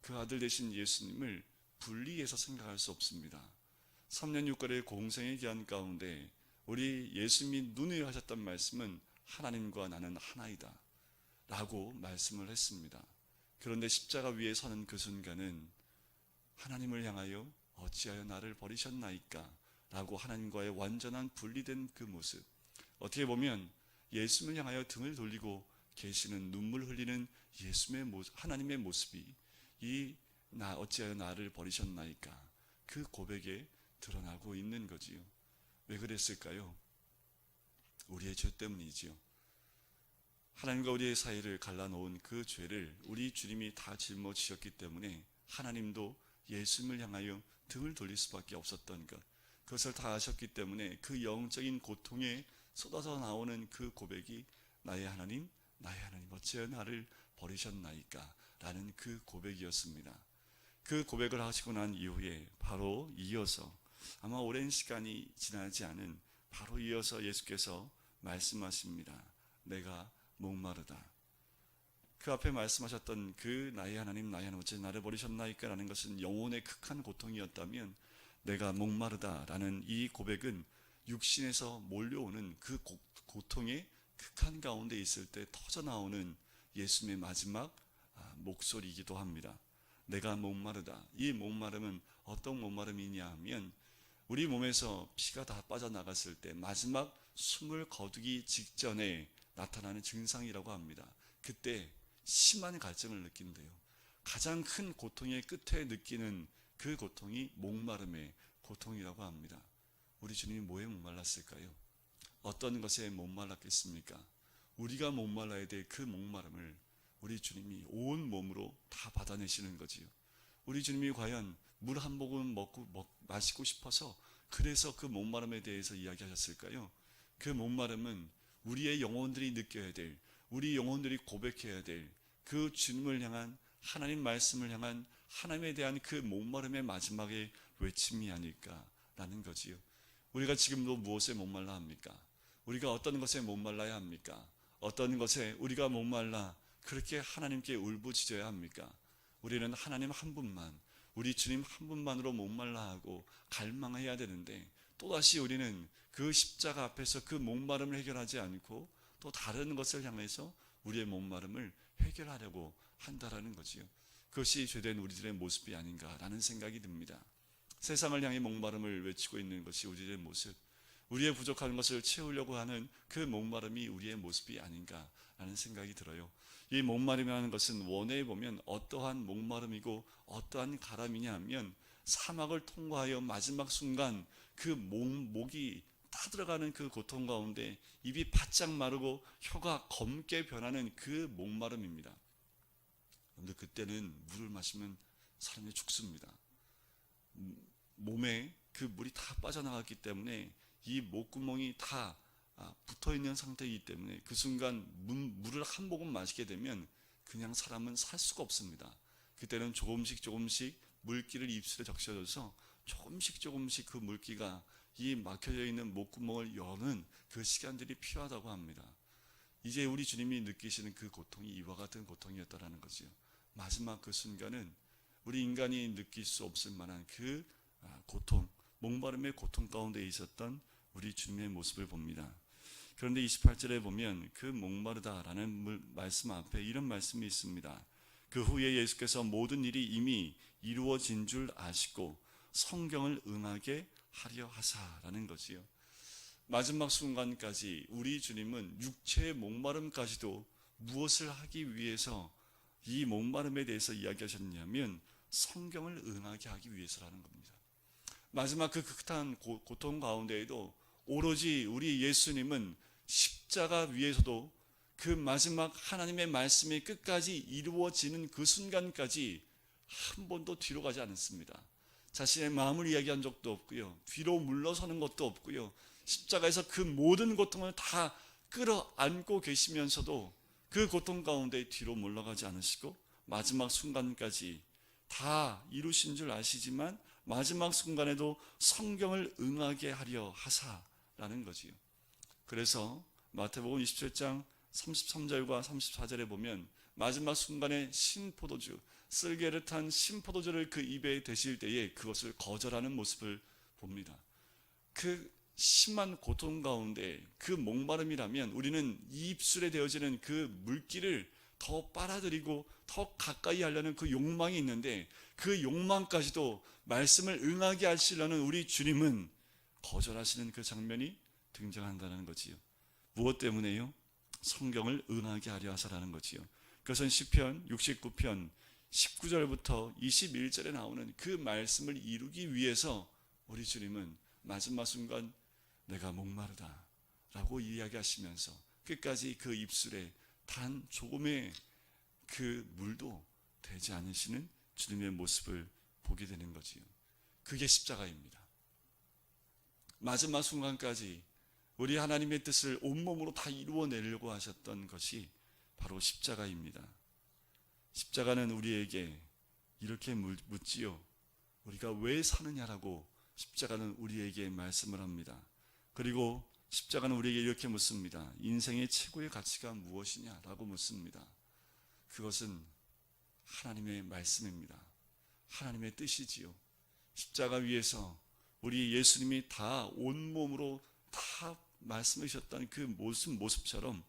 그 아들 되신 예수님을 분리해서 생각할 수 없습니다. 3년 6개월의 공생의 기한 가운데 우리 예수님이 눈에 하셨던 말씀은 하나님과 나는 하나이다 라고 말씀을 했습니다. 그런데 십자가 위에 서는 그 순간은 하나님을 향하여 어찌하여 나를 버리셨나이까 라고 하나님과의 완전한 분리된 그 모습, 어떻게 보면 예수님을 향하여 등을 돌리고 계시는 눈물 흘리는 예수님의 모습, 하나님의 모습이 나 어찌하여 나를 버리셨나이까 그 고백에 드러나고 있는 거지요. 왜 그랬을까요? 우리의 죄 때문이지요. 하나님과 우리의 사이를 갈라놓은 그 죄를 우리 주님이 다 짊어지셨기 때문에 하나님도 예수님을 향하여 등을 돌릴 수밖에 없었던 것, 그것을 다 아셨기 때문에 그 영적인 고통에 쏟아져 나오는 그 고백이 나의 하나님 어찌하여 나를 버리셨나이까 라는 그 고백이었습니다. 그 고백을 하시고 난 이후에 바로 이어서 아마 오랜 시간이 지나지 않은 바로 이어서 예수께서 말씀하십니다. 내가 목마르다. 그 앞에 말씀하셨던 그 나의 하나님 어찌 나를 버리셨나이까 라는 것은 영혼의 극한 고통이었다면, 내가 목마르다 라는 이 고백은 육신에서 몰려오는 그 고통의 극한 가운데 있을 때 터져나오는 예수님의 마지막 목소리이기도 합니다. 내가 목마르다. 이 목마름은 어떤 목마름이냐 하면 우리 몸에서 피가 다 빠져나갔을 때 마지막 숨을 거두기 직전에 나타나는 증상이라고 합니다. 그때 심한 갈증을 느낀대요. 가장 큰 고통의 끝에 느끼는 그 고통이 목마름의 고통이라고 합니다. 우리 주님이 뭐에 목말랐을까요? 어떤 것에 목말랐겠습니까? 우리가 목말라야 될 그 목마름을 우리 주님이 온 몸으로 다 받아내시는 거지요. 우리 주님이 과연 물 한 모금 마시고 싶어서 그래서 그 목마름에 대해서 이야기하셨을까요? 그 목마름은 우리의 영혼들이 느껴야 될, 우리 영혼들이 고백해야 될 그 주님을 향한, 하나님 말씀을 향한 하나님에 대한 그 목마름의 마지막의 외침이 아닐까라는 거지요. 우리가 지금도 무엇에 목말라 합니까? 우리가 어떤 것에 목말라야 합니까? 어떤 것에 우리가 목말라 그렇게 하나님께 울부짖어야 합니까? 우리는 하나님 한 분만, 우리 주님 한 분만으로 목말라 하고 갈망해야 되는데, 또다시 우리는 그 십자가 앞에서 그 목마름을 해결하지 않고 또 다른 것을 향해서 우리의 목마름을 해결하려고 한다라는 거지요. 그것이 죄된 우리들의 모습이 아닌가라는 생각이 듭니다. 세상을 향해 목마름을 외치고 있는 것이 우리의 모습, 우리의 부족한 것을 채우려고 하는 그 목마름이 우리의 모습이 아닌가라는 생각이 들어요. 이 목마름이라는 것은 원어에 보면 어떠한 목마름이고 어떠한 가람이냐 하면 사막을 통과하여 마지막 순간 그 목이 타들어가는 그 고통 가운데 입이 바짝 마르고 혀가 검게 변하는 그 목마름입니다. 그런데 그때는 물을 마시면 사람이 죽습니다. 몸에 그 물이 다 빠져나갔기 때문에 이 목구멍이 다 붙어있는 상태이기 때문에 그 순간 물을 한 모금 마시게 되면 그냥 사람은 살 수가 없습니다. 그때는 조금씩 물기를 입술에 적셔줘서 조금씩 그 물기가 이 막혀져 있는 목구멍을 여는 그 시간들이 필요하다고 합니다. 이제 우리 주님이 느끼시는 그 고통이 이와 같은 고통이었다라는 거죠. 마지막 그 순간은 우리 인간이 느낄 수 없을 만한 그 고통, 목마름의 고통 가운데 있었던 우리 주님의 모습을 봅니다. 그런데 28절에 보면 그 목마르다라는 말씀 앞에 이런 말씀이 있습니다. 그 후에 예수께서 모든 일이 이미 이루어진 줄 아시고 성경을 응하게 하려 하사라는 거지요. 마지막 순간까지 우리 주님은 육체의 목마름까지도 무엇을 하기 위해서 이 목마름에 대해서 이야기하셨냐면 성경을 응하게 하기 위해서라는 겁니다. 마지막 그 극한 고통 가운데에도 오로지 우리 예수님은 십자가 위에서도 그 마지막 하나님의 말씀이 끝까지 이루어지는 그 순간까지 한 번도 뒤로 가지 않았습니다. 자신의 마음을 이야기한 적도 없고요, 뒤로 물러서는 것도 없고요, 십자가에서 그 모든 고통을 다 끌어안고 계시면서도 그 고통 가운데 뒤로 물러가지 않으시고 마지막 순간까지 다 이루신 줄 아시지만 마지막 순간에도 성경을 응하게 하려 하사라는 거지요. 그래서 마태복음 27장 33절과 34절에 보면 마지막 순간에 신포도주, 쓸개를 탄 신포도주를 그 입에 대실 때에 그것을 거절하는 모습을 봅니다. 그 심한 고통 가운데 그 목마름이라면 우리는 이 입술에 되어지는 그 물기를 더 빨아들이고 더 가까이 하려는 그 욕망이 있는데 그 욕망까지도 말씀을 응하게 하시려는 우리 주님은 거절하시는 그 장면이 등장한다는 거지요. 무엇 때문에요? 성경을 응하게 하려 하사라는 거지요. 그것은 시편 69편 19절부터 21절에 나오는 그 말씀을 이루기 위해서 우리 주님은 마지막 순간 내가 목마르다 라고 이야기하시면서 끝까지 그 입술에 단 조금의 그 물도 되지 않으시는 주님의 모습을 보게 되는 거지요. 그게 십자가입니다. 마지막 순간까지 우리 하나님의 뜻을 온몸으로 다 이루어내려고 하셨던 것이 바로 십자가입니다. 십자가는 우리에게 이렇게 묻지요. 우리가 왜 사느냐라고 십자가는 우리에게 말씀을 합니다. 그리고 십자가는 우리에게 이렇게 묻습니다. 인생의 최고의 가치가 무엇이냐라고 묻습니다. 그것은 하나님의 말씀입니다. 하나님의 뜻이지요. 십자가 위에서 우리 예수님이 다 온몸으로 다 말씀하셨던 그 모습처럼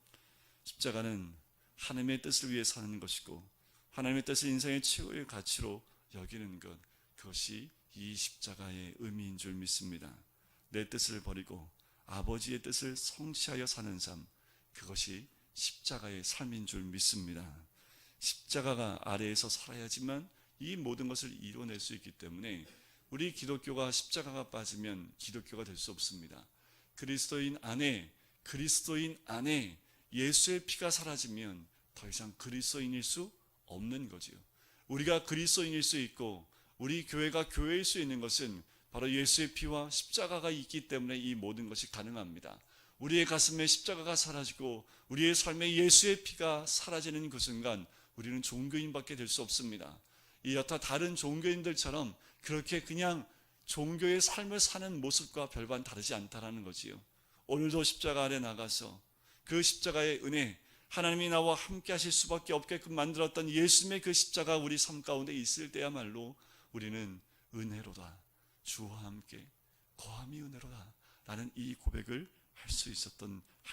십자가는 하나님의 뜻을 위해 사는 것이고 하나님의 뜻을 인생의 최고의 가치로 여기는 것, 그것이 이 십자가의 의미인 줄 믿습니다. 내 뜻을 버리고 아버지의 뜻을 성취하여 사는 삶, 그것이 십자가의 삶인 줄 믿습니다. 십자가가 아래에서 살아야지만 이 모든 것을 이뤄낼 수 있기 때문에 우리 기독교가 십자가가 빠지면 기독교가 될 수 없습니다. 그리스도인 안에 예수의 피가 사라지면 더 이상 그리스도인일 수 없는 거지요. 우리가 그리스도인일 수 있고 우리 교회가 교회일 수 있는 것은 바로 예수의 피와 십자가가 있기 때문에 이 모든 것이 가능합니다. 우리의 가슴에 십자가가 사라지고 우리의 삶에 예수의 피가 사라지는 그 순간 우리는 종교인밖에 될 수 없습니다. 이 여타 다른 종교인들처럼 그렇게 그냥 종교의 삶을 사는 모습과 별반 다르지 않다라는 거지요. 오늘도 십자가 아래 나가서 그 십자가의 은혜, 하나님이 나와 함께 하실 수밖에 없게끔 만들었던 예수님의 그 십자가 우리 삶 가운데 있을 때야말로 우리는 은혜로다, 주와 함께 거함이 은혜로다 라는 이 고백을 할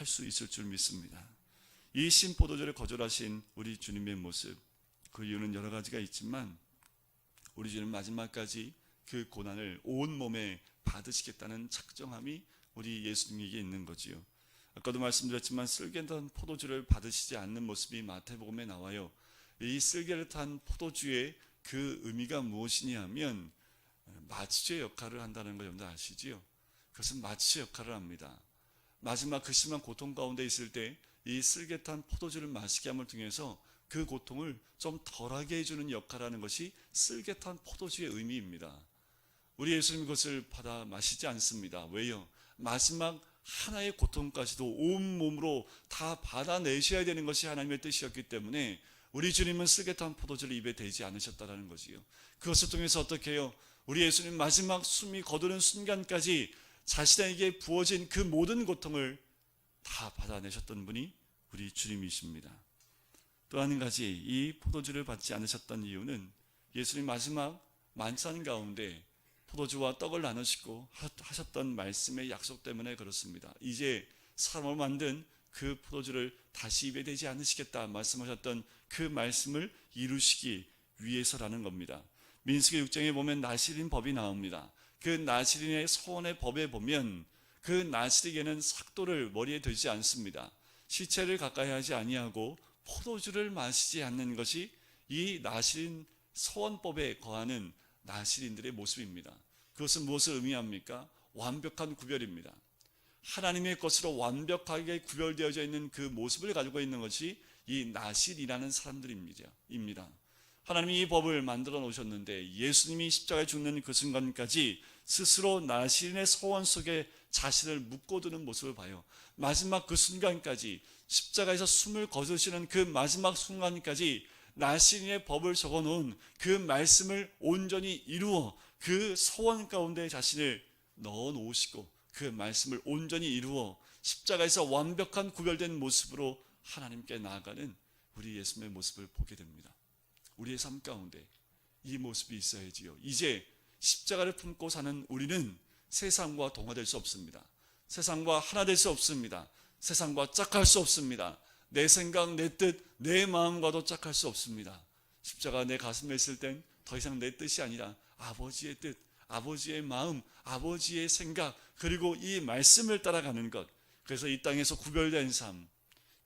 수 있을 줄 믿습니다. 이 신포도주를 거절하신 우리 주님의 모습, 그 이유는 여러 가지가 있지만 우리 주님 마지막까지 그 고난을 온몸에 받으시겠다는 작정함이 우리 예수님에게 있는 거지요. 아까도 말씀드렸지만 쓸개 탄 포도주를 받으시지 않는 모습이 마태복음에 나와요. 이 쓸개를 탄 포도주의 그 의미가 무엇이냐 하면 마취의 역할을 한다는 걸 여러분들 아시지요? 그것은 마취의 역할을 합니다. 마지막 그 심한 고통 가운데 있을 때 이 쓸개 탄 포도주를 마시게 함을 통해서 그 고통을 좀 덜하게 해주는 역할을 하는 것이 쓸개 탄 포도주의 의미입니다. 우리 예수님 그것을 받아 마시지 않습니다. 왜요? 마지막 하나의 고통까지도 온몸으로 다 받아내셔야 되는 것이 하나님의 뜻이었기 때문에 우리 주님은 쓸개 탄 포도주를 입에 대지 않으셨다는 거지요. 그것을 통해서 어떻게 해요? 우리 예수님 마지막 숨이 거두는 순간까지 자신에게 부어진 그 모든 고통을 다 받아내셨던 분이 우리 주님이십니다. 또 한 가지, 이 포도주를 받지 않으셨던 이유는 예수님 마지막 만찬 가운데 포도주와 떡을 나누시고 하셨던 말씀의 약속 때문에 그렇습니다. 이제 사람으로 만든 그 포도주를 다시 입에 대지 않으시겠다 말씀하셨던 그 말씀을 이루시기 위해서라는 겁니다. 민수기 6장에 보면 나시린 법이 나옵니다. 그 나시린의 소원의 법에 보면 그 나시리에게는 삭도를 머리에 들지 않습니다. 시체를 가까이 하지 아니하고 포도주를 마시지 않는 것이 이 나시린 소원법에 거하는 나시린들의 모습입니다. 그것은 무엇을 의미합니까? 완벽한 구별입니다. 하나님의 것으로 완벽하게 구별되어져 있는 그 모습을 가지고 있는 것이 이 나실이라는 사람들입니다. 하나님이 이 법을 만들어 놓으셨는데 예수님이 십자가에 죽는 그 순간까지 스스로 나신의 소원 속에 자신을 묶어두는 모습을 봐요. 마지막 그 순간까지, 십자가에서 숨을 거두시는 그 마지막 순간까지 나신의 법을 적어놓은 그 말씀을 온전히 이루어 그 소원 가운데 자신을 넣어놓으시고 그 말씀을 온전히 이루어 십자가에서 완벽한 구별된 모습으로 하나님께 나아가는 우리 예수님의 모습을 보게 됩니다. 우리의 삶 가운데 이 모습이 있어야지요. 이제 십자가를 품고 사는 우리는 세상과 동화될 수 없습니다. 세상과 하나 될 수 없습니다. 세상과 짝할 수 없습니다. 내 생각, 내 뜻, 내 마음과도 짝할 수 없습니다. 십자가 내 가슴에 있을 땐 더 이상 내 뜻이 아니라 아버지의 뜻, 아버지의 마음, 아버지의 생각, 그리고 이 말씀을 따라가는 것. 그래서 이 땅에서 구별된 삶,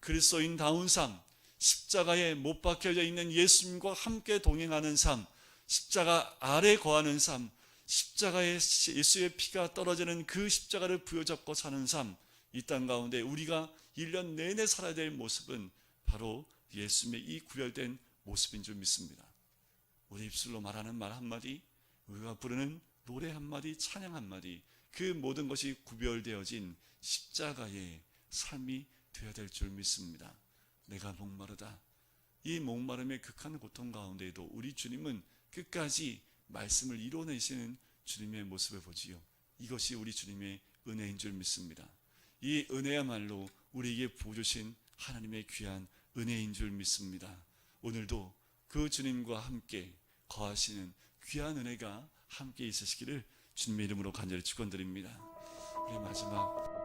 그리스도인다운 삶, 십자가에 못 박혀져 있는 예수님과 함께 동행하는 삶, 십자가 아래 거하는 삶, 십자가에 예수의 피가 떨어지는 그 십자가를 부여잡고 사는 삶, 이 땅 가운데 우리가 1년 내내 살아야 될 모습은 바로 예수님의 이 구별된 모습인 줄 믿습니다. 우리 입술로 말하는 말 한마디, 우리가 부르는 노래 한마디, 찬양 한마디, 그 모든 것이 구별되어진 십자가의 삶이 되어야 될 줄 믿습니다. 내가 목마르다. 이 목마름의 극한 고통 가운데에도 우리 주님은 끝까지 말씀을 이뤄내시는 주님의 모습을 보지요. 이것이 우리 주님의 은혜인 줄 믿습니다. 이 은혜야말로 우리에게 부어주신 하나님의 귀한 은혜인 줄 믿습니다. 오늘도 그 주님과 함께 거하시는 귀한 은혜가 함께 있으시기를 주님의 이름으로 간절히 축원드립니다. 우리 마지막